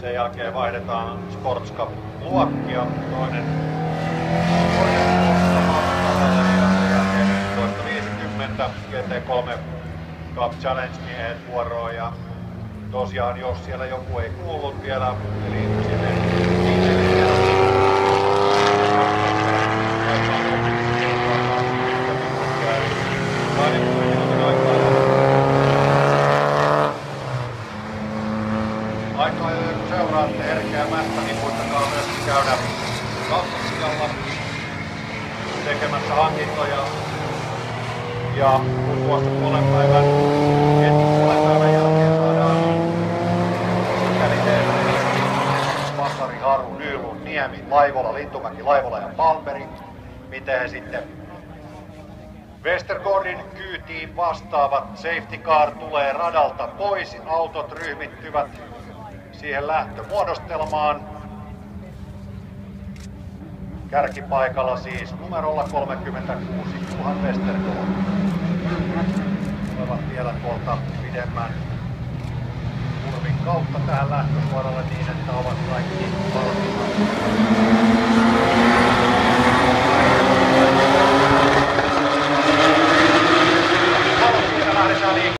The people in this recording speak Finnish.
Sen jälkeen vaihdetaan Sports Cup-luokkia. Toinen ja GT3 Cup Challenge-miehet vuoroon. Ja tosiaan, jos siellä joku ei kuullut vielä, eli sinne aikaa, kun seuraatte herkeämättä, niin muistakaa myös käydä kauppasikalla tekemässä hankintoja. Ja kun tuosta puolen päivän jälkeen saadaan Vassari, Haru, Nylund, Niemi, Laivola, Lintumäki, Laivola ja Palmberg, miten he sitten Westergaardin kyytiin vastaavat. Safety car tulee radalta pois, autot ryhmittyvät siihen lähtömuodostelmaan. Kärkipaikalla siis numerolla 36 Johan Westergaard. Tulevat vielä tuolta pidemmän kurvin kautta tähän lähtösuoralle niin, että ovat kaikki valmiina.